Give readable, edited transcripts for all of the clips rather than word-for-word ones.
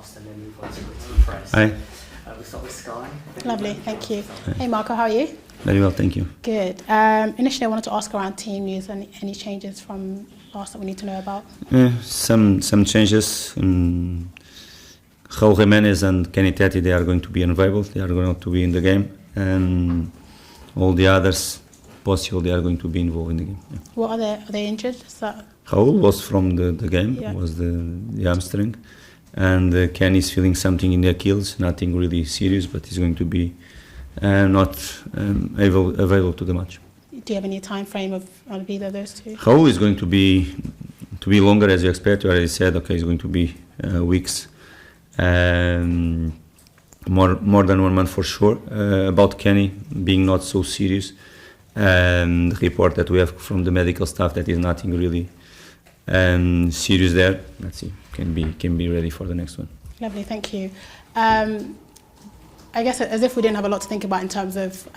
podcast and then move on to the team press. Hi. We'll start with Sky. Lovely, thank you. Hey Marco, how are you? Very well, thank you. Good. Initially I wanted to ask around team news and any changes from last that we need to know about. Some changes. Raul Jimenez and Kenny Teti, they are going to be unavailable. They are going to be in the game. And all the others, possible, they are going to be involved in the game. Yeah. What are they injured? Is that... Raul was from the game, Yeah. was the hamstring. And Kenny is feeling something in the Achilles, nothing really serious, but he's going to be not available to the match. Do you have any time frame of either of those two? Raul is going to be longer as you expect. You already said, okay, it's going to be weeks, more than 1 month for sure. About Kenny being not so serious, the report that we have from the medical staff that is nothing really serious there. Let's see, can be ready for the next one. Lovely, thank you. I guess as if we didn't have a lot to think about in terms of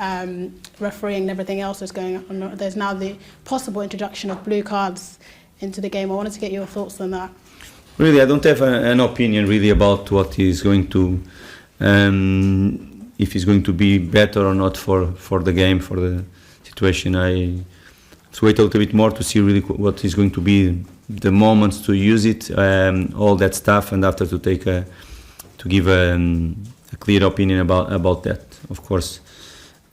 refereeing and everything else that's going on, there's now the possible introduction of blue cards into the game. I wanted to get your thoughts on that. Really, I don't have an opinion really about what is going to, if it's going to be better or not for the game, for the situation. I have to wait a little bit more to see really what is going to be the moments to use it, all that stuff, and after to give a clear opinion about that. Of course,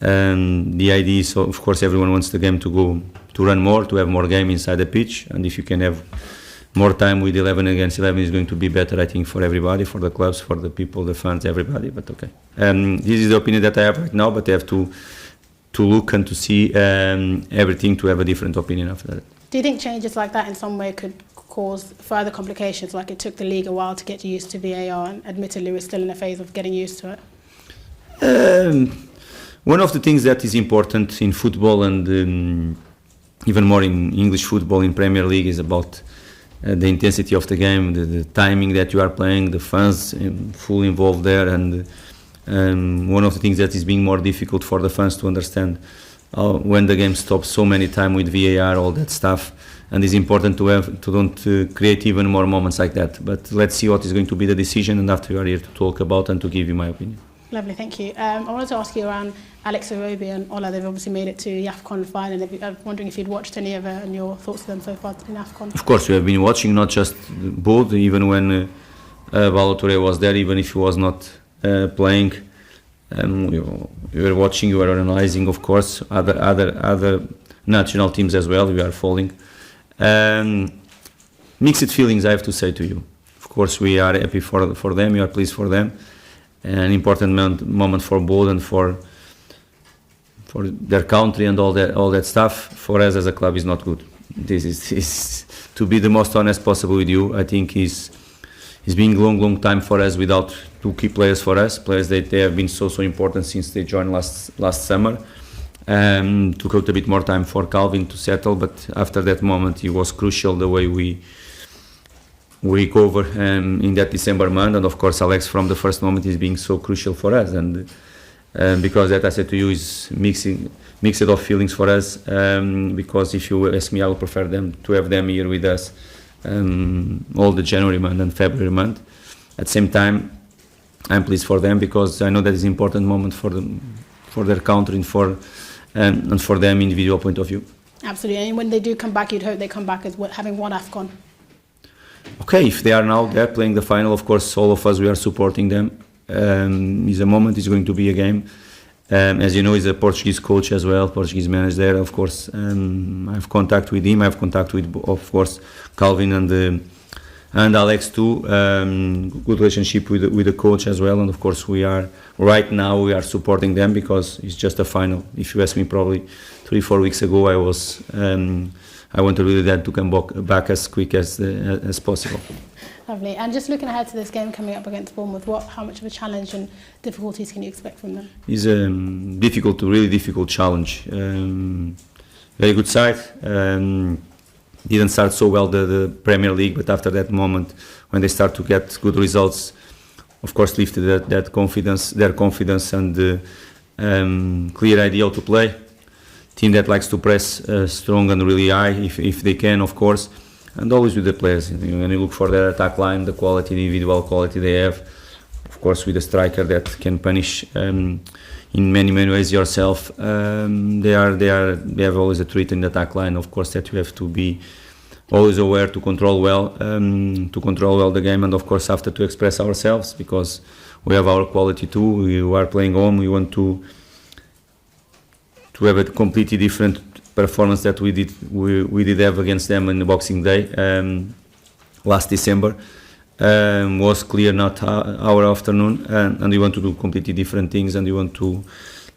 the idea is, of course, everyone wants the game to run more, to have more game inside the pitch, and if you can have more time with 11 against 11 is going to be better, I think, for everybody, for the clubs, for the people, the fans, everybody. But okay, this is the opinion that I have right now, but I have to look and to see everything to have a different opinion after that. Do you think changes like that in some way could cause further complications, like it took the league a while to get used to VAR, and admittedly we're still in a phase of getting used to it? One of the things that is important in football, and even more in English football, in Premier League, is about the intensity of the game, the timing that you are playing, the fans fully involved there, and one of the things that is being more difficult for the fans to understand when the game stops so many times with VAR, all that stuff, and it's important to create even more moments like that. But let's see what is going to be the decision, and after you are here to talk about and to give you my opinion. Lovely, thank you. I wanted to ask you around Alex Iwobi and Ola. They've obviously made it to the AFCON final. I'm wondering if you'd watched any of it and your thoughts of them so far in AFCON. Of course, we have been watching, not just both, even when Balotore was there, even if he was not playing. We were watching, we were analysing, of course, other national teams as well. We are following. Mixed feelings, I have to say to you. Of course, we are happy for them. We are pleased for them. An important moment for both and for their country and all that stuff. For us as a club is not good. This is to be the most honest possible with you. I think it's been long time for us without two key players for us. Players that they have been so important since they joined last summer. Took out a bit more time for Calvin to settle, but after that moment it was crucial the way we cover in that December month, and of course Alex from the first moment is being so crucial for us, and because that I said to you is mixed of feelings for us, because if you ask me, I would prefer to have them here with us all the January month and February month. At the same time, I'm pleased for them because I know that is an important moment for their country and for them individual point of view. Absolutely, and when they do come back, you'd hope they come back as having won AFCON. Okay, if they are now there playing the final, of course, all of us, we are supporting them. It's a moment, it's going to be a game. As you know, he's a Portuguese coach as well, Portuguese manager there, of course. I have contact with him, I have contact with, of course, Calvin and Alex too. Good relationship with the coach as well, and of course right now we are supporting them because it's just a final. If you ask me, probably 3-4 weeks ago, I wanted really that to come back as quick as possible. Lovely. And just looking ahead to this game coming up against Bournemouth, how much of a challenge and difficulties can you expect from them? It's a really difficult challenge. Very good side. Didn't start so well the Premier League, but after that moment, when they start to get good results, of course lifted their confidence and clear idea to play. Team that likes to press strong and really high if they can, of course. and always with the players. When you look for their attack line, the quality, the individual quality they have, of course with a striker that can punish in many ways yourself, they have always a threat in the attack line. Of course that you have to be always aware to control well the game, and of course after to express ourselves, because we have our quality too. We are playing home. We want to have a completely different performance that we did have against them in the Boxing Day last December. Was clear not our afternoon, and we want to do completely different things, and we want to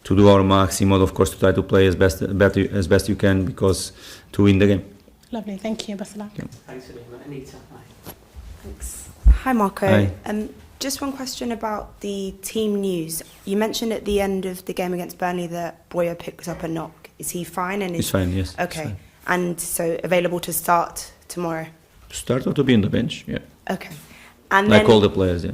do our maximum, of course, to try to play as best you can, because to win the game. Lovely, thank you. Best of luck. Thanks, Silva. Anita. Hi. Thanks. Hi, Marco. Hi. Just one question about the team news. You mentioned at the end of the game against Burnley that Broja picked up a knock. Is he fine? And He's fine, yes. Okay. Fine. And so available to start tomorrow? Start or to be on the bench, yeah. Okay. And Like then, all the players, yeah.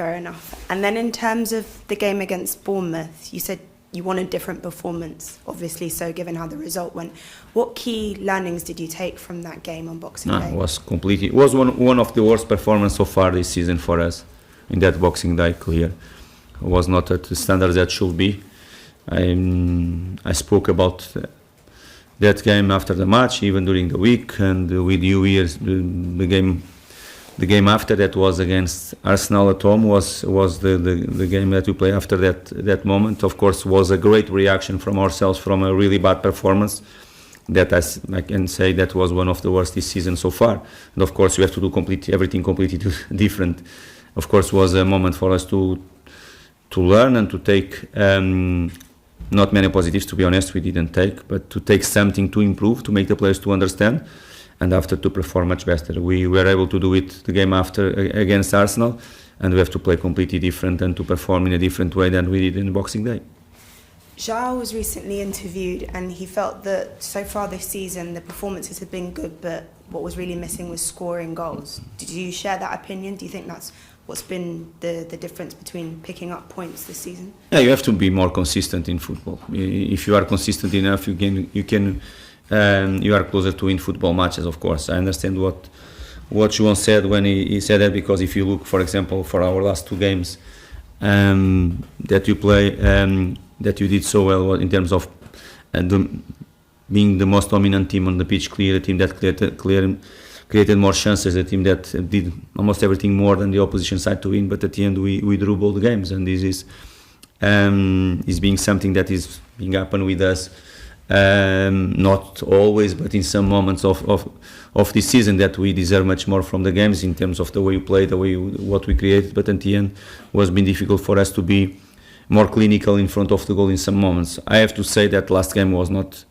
fair enough. And then in terms of the game against Bournemouth, you said you want a different performance, obviously, so given how the result went. What key learnings did you take from that game on Boxing Day? It was one of the worst performances so far this season for us in that Boxing Day, clear. It was not at the standards that should be. I spoke about that game after the match, even during the week, and with you here, the game after that was against Arsenal at home, was the game that we play after that moment. Of course, was a great reaction from ourselves from a really bad performance. That I can say that was one of the worst this season so far. And of course, we have to do everything completely different. Of course, was a moment for us to learn and to take not many positives, to be honest, we didn't take, but to take something to improve, to make the players to understand, and after to perform much better. We were able to do it the game after against Arsenal, and we have to play completely different and to perform in a different way than we did in Boxing Day. João was recently interviewed and he felt that so far this season the performances have been good, but what was really missing was scoring goals. Did you share that opinion? Do you think that's what's been the difference between picking up points this season? Yeah, you have to be more consistent in football. If you are consistent enough, you are closer to win football matches. Of course, I understand what João said when he said that, because if you look, for example, for our last two games that you play, that you did so well in terms of being the most dominant team on the pitch, a team that created more chances, a team that did almost everything more than the opposition side to win, but at the end we drew both games, and this is being something that is being happen with us, not always, but in some moments of this season, that we deserve much more from the games in terms of the way we play, what we created, but at the end was been difficult for us to be more clinical in front of the goal in some moments. I have to say that last game was not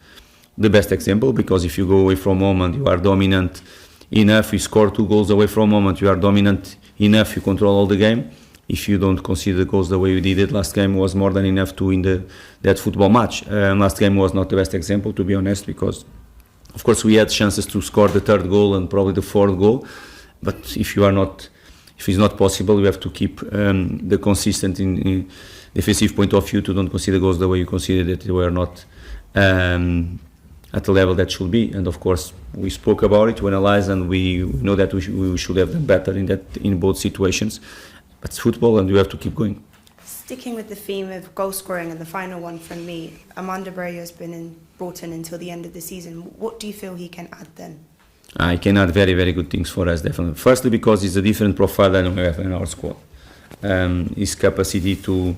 the best example, because if you go away from home and you are dominant enough, you score 2 goals away from home and you are dominant enough, you control all the game. If you don't consider the goals the way we did it, last game was more than enough to win that football match. Last game was not the best example, to be honest, because of course we had chances to score the 3rd goal and probably the 4th goal, but if it's not possible, you have to keep the consistent in defensive point of view, to don't consider goals the way you consider that they were not at the level that should be. And of course we spoke about it, we analyzed, and we know that we should have done better in both situations. But it's football and you have to keep going. Sticking with the theme of goal scoring, and the final one from me, Armando Broja has been brought in until the end of the season. What do you feel he can add then? He can add very, very good things for us, definitely. Firstly, because he's a different profile than we have in our squad. His capacity to...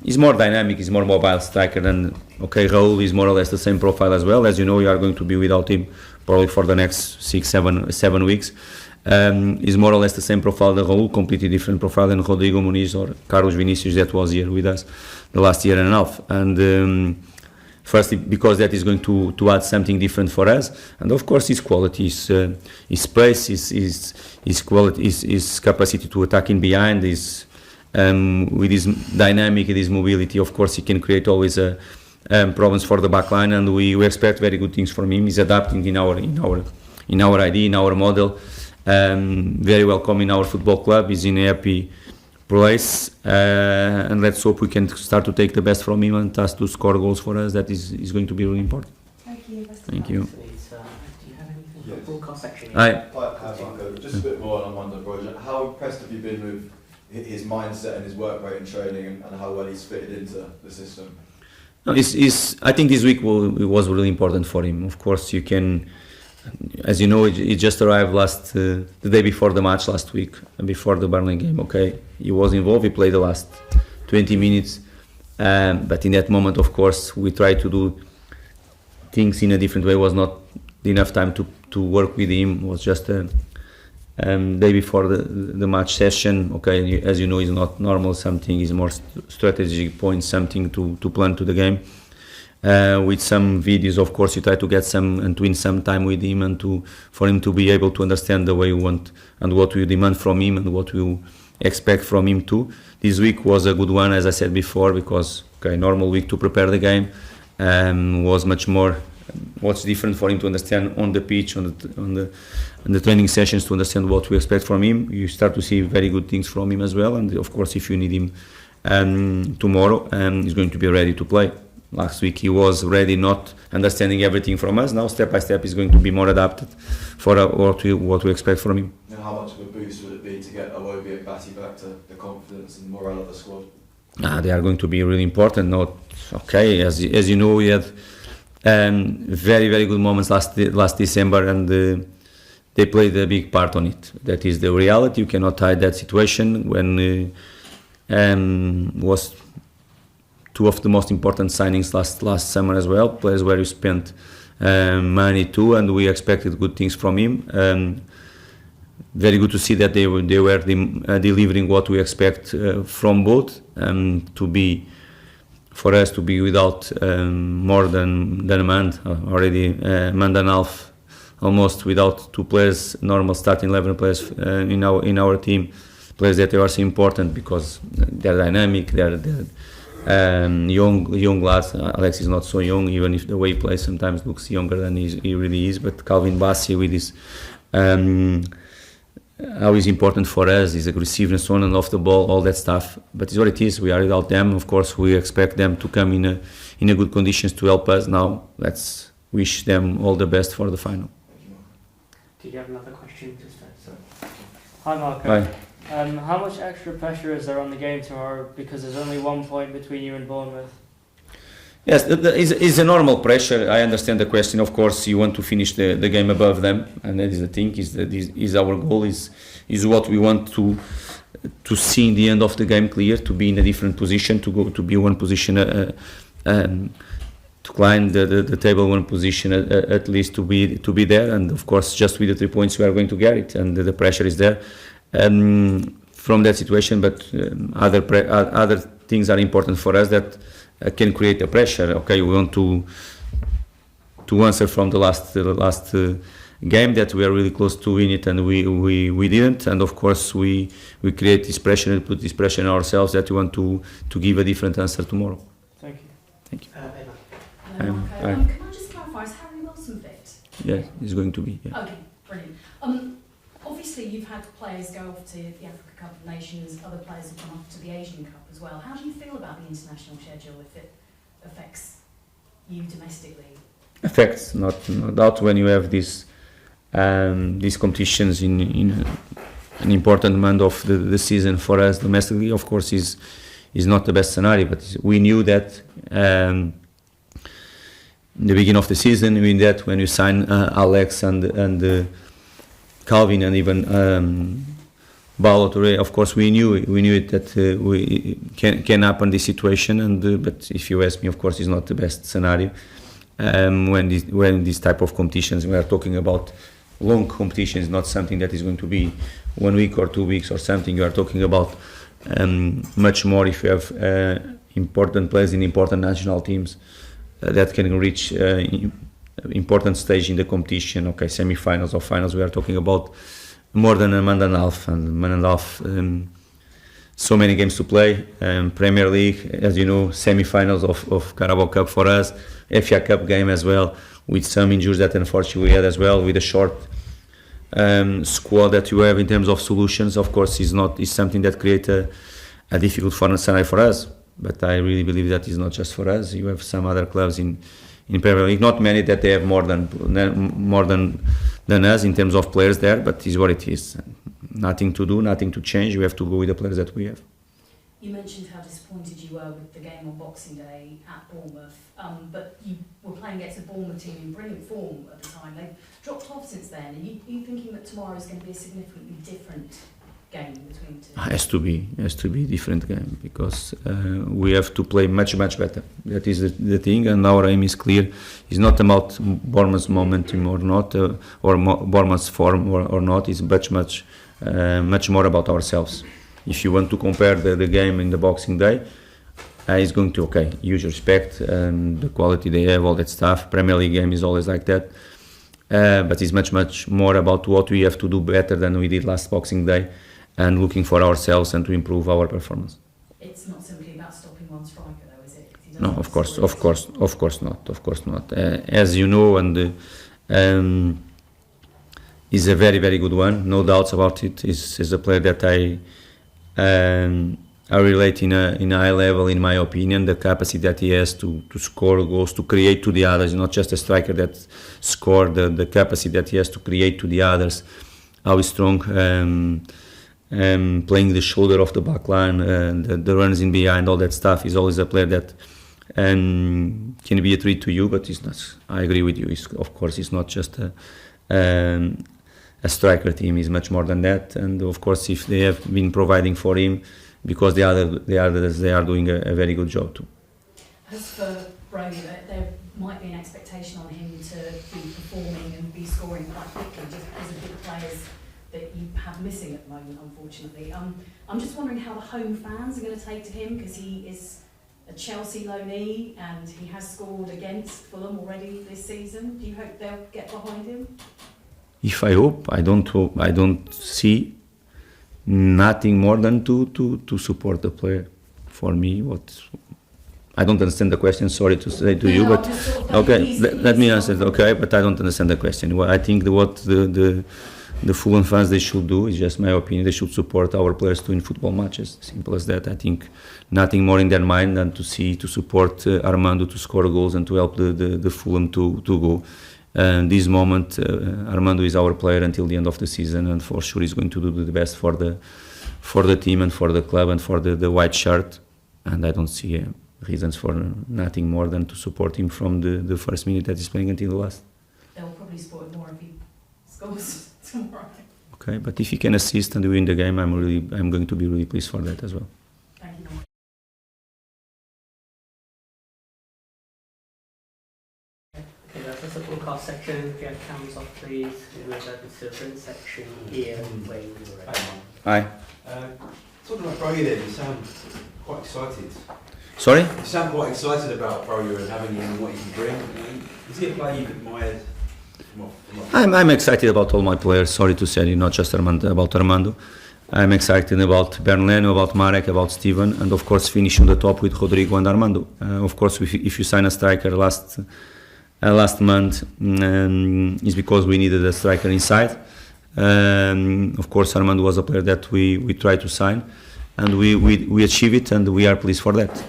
he's more dynamic, he's more mobile striker than... Raúl is more or less the same profile as well. As you know, you are going to be without him probably for the next 7 weeks. Is more or less the same profile than Raúl, completely different profile than Rodrigo Muniz or Carlos Vinicius that was here with us the last year and a half. And firstly, because that is going to add something different for us, and of course his quality, his pace, his quality, his capacity to attack in behind, with his dynamic and his mobility. Of course, he can create always problems for the back line, and we expect very good things from him. He's adapting in our idea, in our model. Very welcome in our football club. He's in a happy place, and let's hope we can start to take the best from him and us to score goals for us. That is going to be really important. Thank you. Thank you. Anita, do you have have anything Yes. for broadcast section? Hi. Just a bit more on Armando Broja. How impressed have you been with his mindset and his work rate and training and how well he's fitted into the system? No, I think this week it was really important for him. Of course, you can, as you know, he just arrived the day before the match last week, before the Burnley game. Okay, he was involved. He played the last 20 minutes, but in that moment, of course, we tried to do things in a different way. It was not enough time to work with him. It was just a day before the match session. Okay, as you know, it's not normal. Something is more strategic points, something to plan to the game. With some videos, of course, you try to get some and to win some time with him and for him to be able to understand the way you want and what you demand from him and what you expect from him too. This week was a good one, as I said before, because normal week to prepare the game was much more. What's different for him to understand on the pitch, on the training sessions, to understand what we expect from him. You start to see very good things from him as well, and of course, if you need him tomorrow, he's going to be ready to play. Last week he was ready, not understanding everything from us. Now, step by step, he's going to be more adapted for what we expect from him. And how much of a boost would it be to get Iwobi and Batty back to the confidence and morale of the squad? They are going to be really important. As you know, we had very, very good moments last December, and they played a big part on it. That is the reality. You cannot hide that situation. When was two of the most important signings last summer as well, players where you spent money too, and we expected good things from him. Very good to see that they were delivering what we expect from both. For us to be without more than a month, already a month and a half, almost without two players, normal starting 11 players in our team, players that are so important because they're dynamic, they're young lads. Alex is not so young, even if the way he plays sometimes looks younger than he really is. But Calvin Bassey with his how is important for us, his aggressiveness on and off the ball, all that stuff. But it's what it is. We are without them. Of course, we expect them to come in a good conditions to help us. Now, let's wish them all the best for the final. Did you have another question? Hi, Marco. Hi. How much extra pressure is there on the game tomorrow? Because there's only 1 point between you and Bournemouth. Yes, it's a normal pressure. I understand the question. Of course, you want to finish the game above them, and that is the thing. Is our goal. Is what we want to see in the end of the game clear. To be in a different position. To be one position. To climb the table one position at least to be there. And of course, just with the 3 points, we are going to get it. And the pressure is there from that situation. But other things are important for us that can create a pressure. Okay, we want to answer from the last game that we are really close to win it, and we didn't. And of course, we create this pressure and put this pressure on ourselves that we want to give a different answer tomorrow. Thank you. Thank you. Hello, Marco. Can I just clarify, is Harry Wilson fit? Yeah, it's going to be. Yeah. Okay, brilliant. Obviously, you've had players go off to the Africa Cup of Nations, other players have gone off to the Asian Cup as well. How do you feel about the international schedule if it affects you domestically? Affects, not doubt, when you have these competitions in an important month of the season for us domestically. Of course, is not the best scenario, but we knew that in the beginning of the season. We knew that when you sign Alex and Calvin and even Paulo Torre, of course we knew it that we can happen this situation. But if you ask me, of course, it's not the best scenario. When this type of competitions, we are talking about long competitions, not something that is going to be 1 week or 2 weeks or something. You are talking about much more if you have important players in important national teams that can reach important stage in the competition. Okay, semi-finals or finals. We are talking about more than a month and a half. So many games to play. Premier League, as you know, semi-finals of Carabao Cup for us. FA Cup game as well, with some injuries that unfortunately we had as well. With a short squad that you have in terms of solutions, of course, is something that creates a difficult scenario for us. But I really believe that is not just for us. You have some other clubs in in Premier League. Not many that they have more than us in terms of players there, but it's what it is. Nothing to do, nothing to change. We have to go with the players that we have. You mentioned how disappointed you were with the game on Boxing Day at Bournemouth, but you were playing against a Bournemouth team in brilliant form at the time. They've dropped off since then. Are you thinking that tomorrow is going to be a significantly different game between the two? Has to be different game because we have to play much better. That is the thing, and our aim is clear. It's not about Bournemouth's momentum or not, or Bournemouth's form or not. It's much more about ourselves. If you want to compare the game in the Boxing Day, it's going to huge respect and the quality they have, all that stuff. Premier League game is always like that, but it's much more about what we have to do better than we did last Boxing Day, and looking for ourselves and to improve our performance. It's not simply about stopping one striker, though, is it? No, of course not. As you know, and he's a very good one, no doubts about it. He's a player that I relate in a high level, in my opinion. The capacity that he has to score goals, to create to the others, not just a striker that scored. The capacity that he has to create to the others, how he's strong, playing the shoulder of the back line, the runs in behind, all that stuff. He's always a player that can be a treat to you, but he's not. I agree with you. Of course, it's not just a striker team. Is much more than that, and of course, if they have been providing for him, because they are doing a very good job too. As for Broja, there might be an expectation on him to be performing and be scoring quite quickly, just because of the players that you have missing at the moment, unfortunately. I'm just wondering how the home fans are going to take to him, because he is a Chelsea loanee and he has scored against Fulham already this season. Do you hope they'll get behind him? If I hope, I don't see nothing more than to support the player. For me, I don't understand the question. Sorry to say to you, but okay, let me answer. Okay, but I don't understand the question. Well, I think what the Fulham fans they should do is just my opinion. They should support our players too in football matches. Simple as that. I think nothing more in their mind than to support Armando to score goals and to help the Fulham to go. This moment, Armando is our player until the end of the season, and for sure he's going to do the best for the team and for the club and for the white shirt. And I don't see reasons for nothing more than to support him from the first minute that he's playing until the last. They'll probably support him more if he scores tomorrow. Okay, but if he can assist and win the game, I'm going to be really pleased for that as well. Thank you. Okay, that's the broadcast section. If you have cams off, please. We'll go to the print section here where you were at. Aye. Talking about Broja then, you sound quite excited. Sorry? You sound quite excited about Broja and having him and what he can bring. Is he a player you've admired? I'm excited about all my players. Sorry to say, not just about Armando. I'm excited about Bernleno, about Marek, about Steven, and of course finish on the top with Rodrigo and Armando. Of course, if you sign a striker last month, it's because we needed a striker inside. Of course, Armando was a player that we tried to sign, and we achieved it, and we are pleased for that.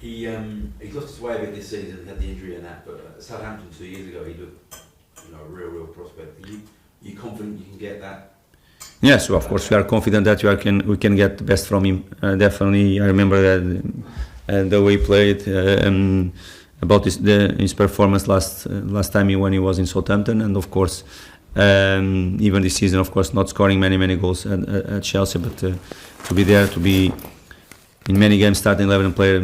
He lost his way a bit this season. He had the injury and that, but at Southampton 2 years ago, he looked a real prospect. Are you confident you can get that? Yes, well, of course we are confident that we can get the best from him. Definitely, I remember that the way he played, about his performance last time when he was in Southampton, and of course even this season, of course, not scoring many goals at Chelsea, but to be there, to be in many games starting 11 player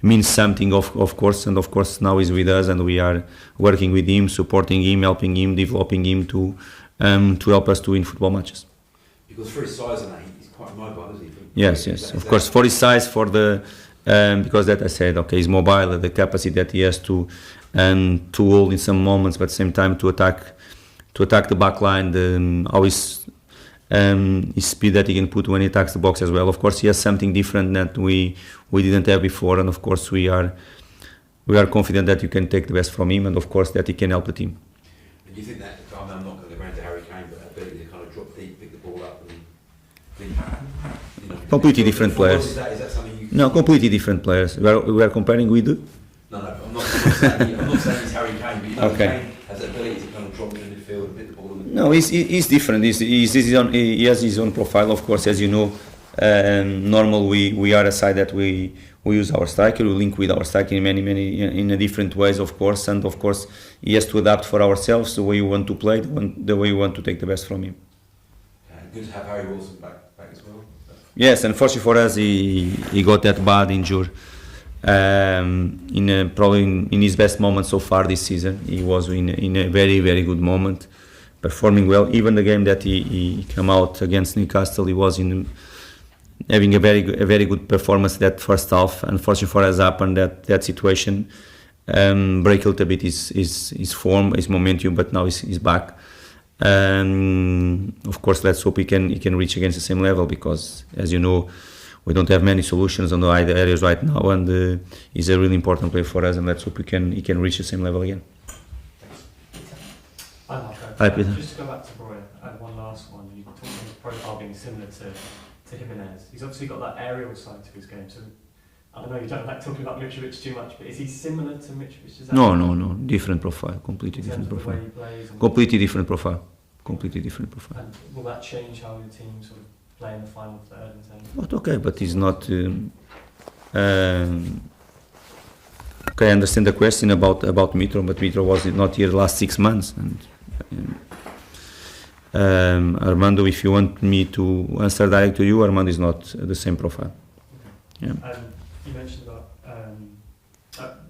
means something, of course, and of course now he's with us, and we are working with him, supporting him, helping him, developing him to help us to win football matches. Because for his size and that, he's quite mobile, isn't he? Yes, of course, for his size, for the because that I said, okay, he's mobile, the capacity that he has to hold in some moments, but at the same time to attack the back line, how his speed that he can put when he attacks the box as well. Of course, he has something different that we didn't have before, and of course we are confident that you can take the best from him, and of course that he can help the team. And do you think that, I'm not going to go around to Harry Kane, but ability to kind of drop deep, pick the ball up, and completely different players. Is that something you? No, completely different players. We are comparing with. No, I'm I'm not saying he's Harry Kane, but you know, Okay. Kane has the ability to kind of drop in the midfield and hit the ball. No, he's different. He has his own profile, of course, as you know. Normal, we are a side that we use our striker, we link with our striker in many in a different ways, of course, and of course he has to adapt for ourselves the way we want to play, the way we want to take the best from him. Good to have Harry Wilson back as well. Yes, unfortunately for us, he got that bad injury. Probably in his best moment so far this season. He was in a very good moment, performing well. Even the game that he came out against Newcastle, he was having a very good performance that first half. Unfortunately for us, happened that situation break a little bit his form, his momentum, but now he's back. Of course, let's hope he can reach against the same level, because, as you know, we don't have many solutions on the other areas right now, and he's a really important player for us, and let's hope he can reach the same level again. Hi, Marco. Hi, Peter. Just to go back to Broja, one last one. You talked about his profile being similar to Jimenez. He's obviously got that aerial side to his game, so I don't know, you don't like talking about Mitrovic too much, but is he similar to Mitrovic? Is that No, different profile, completely in terms different of the way profile. he plays? And Completely different profile. Completely different profile. And will that change how your team sort of play in the final third and ten? But okay, but he's not. Okay, I understand the question about Mitro, but Mitro was not here the last 6 months. And Armando, if you want me to answer direct to you, Armando is not the same profile. Yeah. You mentioned about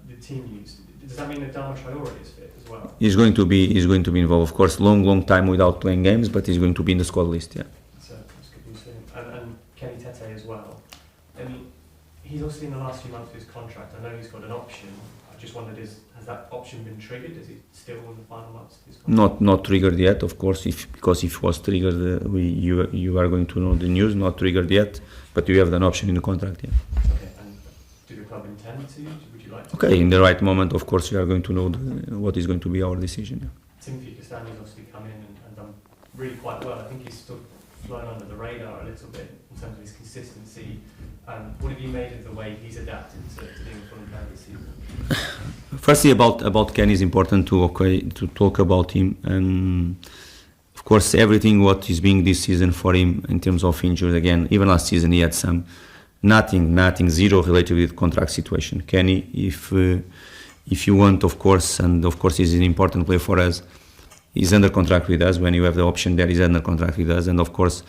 the team use. Does that mean that Dama Traore is fit as well? He's going to be involved, of course. Long time without playing games, but he's going to be in the squad list. Yeah. That's good news for him. And Kenny Tete as well. And he's obviously in the last few months of his contract. I know he's got an option. I just wondered, has that option been triggered? Is he still in the final months of his contract? Not triggered yet, of course. Because if it was triggered, you are going to know the news. Not triggered yet, but you have an option in the contract. Yeah. Okay. And do the club intend to? Would you like to? Okay, in the right moment, of course, we are going to know what is going to be our decision. Yeah. Timothy Castagnet's obviously come in and done really quite well. I think he's still flown under the radar a little bit in terms of his consistency. What have you made of the way he's adapted to being a Fulham player this season? Firstly, about Ken is important to talk about him. Of course, everything what is being this season for him in terms of injuries. Again, even last season he had some nothing, zero related with contract situation. Kenny, if you want, of course, and of course he's an important player for us. He's under contract with us. When you have the option there, he's under contract with us, and of course.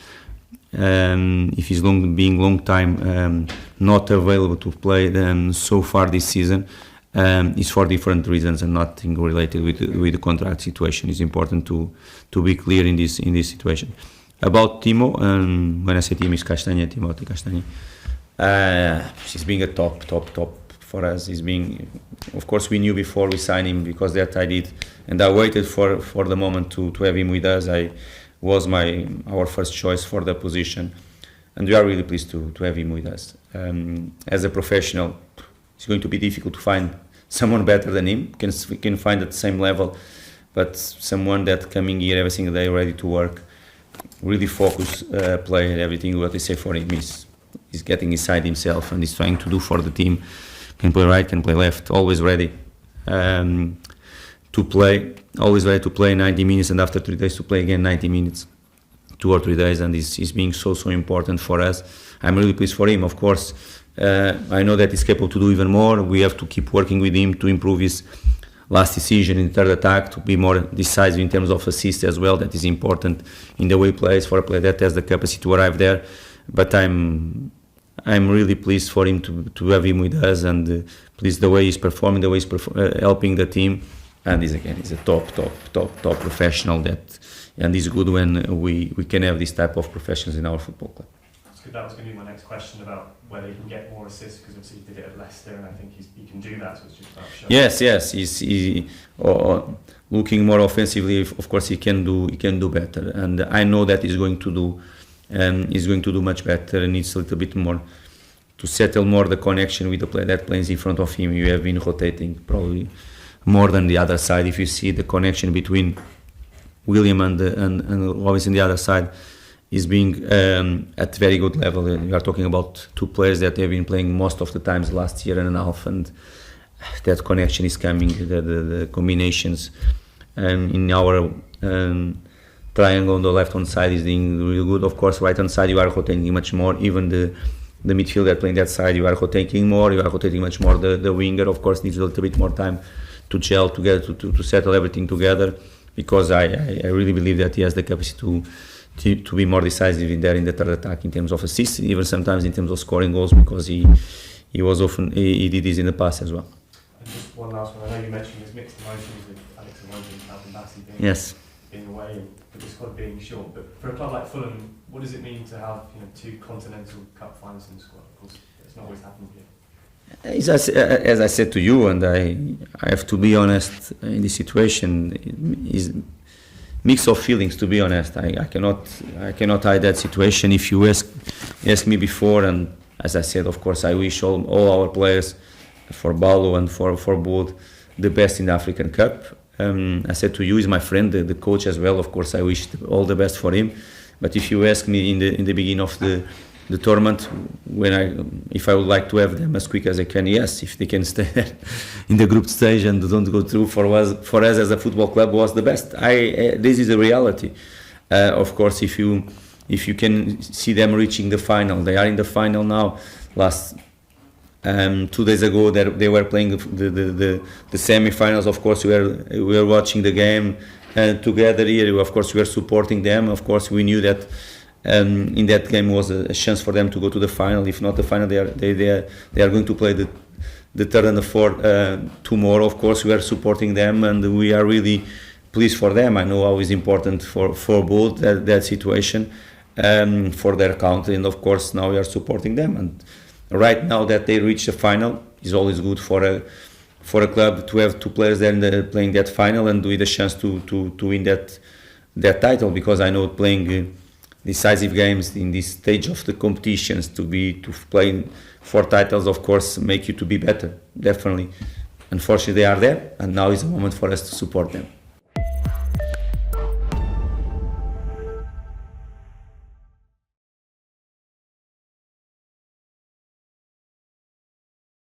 If he's long time not available to play so far this season, it's for different reasons and nothing related with the contract situation. It's important to be clear in this situation. About Timo, when I say Timo, is Timothy Castagne. He's being a top for us. He's being, of course, we knew before we signed him, because that I did, and I waited for the moment to have him with us. Was our first choice for the position, and we are really pleased to have him with us. As a professional, it's going to be difficult to find someone better than him. We can find at the same level, but someone that coming here every single day ready to work, really focus, play, everything what they say for him is getting inside himself and he's trying to do for the team. Can play right, can play left, always ready to play. Always ready to play 90 minutes, and after 3 days to play again 90 minutes, 2 or 3 days, and he's being so important for us. I'm really pleased for him, of course. I know that he's capable to do even more. We have to keep working with him to improve his last decision in third attack, to be more decisive in terms of assist as well. That is important in the way he plays, for a player that has the capacity to arrive there. But I'm really pleased for him to have him with us, and pleased the way he's performing, the way he's helping the team. And he's a top professional, and it's good when we can have this type of professionals in our football club. That's good. That was going to be my next question about whether he can get more assists, because obviously he did it at Leicester, and I think he can do that. So it's just about showing. Yes. He's looking more offensively. Of course, he can do better, and I know that he's going to do much better. And needs a little bit more to settle more the connection with the player that plays in front of him. You have been rotating probably more than the other side. If you see the connection between William and obviously the other side is being at very good level. You are talking about 2 players that have been playing most of the times last year and a half, and that connection is coming, the combinations in our triangle on the left hand side is doing really good. Of course, right hand side you are rotating much more. Even the midfielder playing that side, you are rotating more. You are rotating much more. The winger, of course, needs a little bit more time to gel together, to settle everything together. Because I really believe that he has the capacity to be more decisive in the third attack in terms of assists, even sometimes in terms of scoring goals, because he did this in the past as well. And just one last one. I know you mentioned there's mixed emotions with Alex Iwobi and Alvin Bassey being away and with the squad being short. But for a club like Fulham, what does it mean to have 2 Continental Cup finals in the squad? Of course, it's not always happened yet. As I said to you, and I have to be honest in this situation, is mix of feelings. To be honest, I cannot hide that situation. If you ask me before, and as I said, of course, I wish all our players, for Paulo and for both, the best in the African Cup. I said to you, he's my friend, the coach as well. Of course, I wish all the best for him. But if you ask me in the beginning of the tournament, if I would like to have them as quick as I can, yes. If they can stay there in the group stage and don't go through, for us as a football club was the best. This is the reality. Of course, if you can see them reaching the final, they are in the final now. Last 2 days ago, they were playing the semi-finals. Of course, we were watching the game together here. Of course, we were supporting them. Of course, we knew that. In that game was a chance for them to go to the final. If not the final, they are going to play the third and the fourth tomorrow. Of course, we are supporting them, and we are really pleased for them. I know how it's important for both that situation for their country, and of course now we are supporting them. And right now that they reach the final is always good for a club to have 2 players there playing that final and with a chance to win that title, because I know playing decisive games in this stage of the competitions to play 4 titles, of course, make you to be better, definitely. Unfortunately, they are there, and now is the moment for us to support them.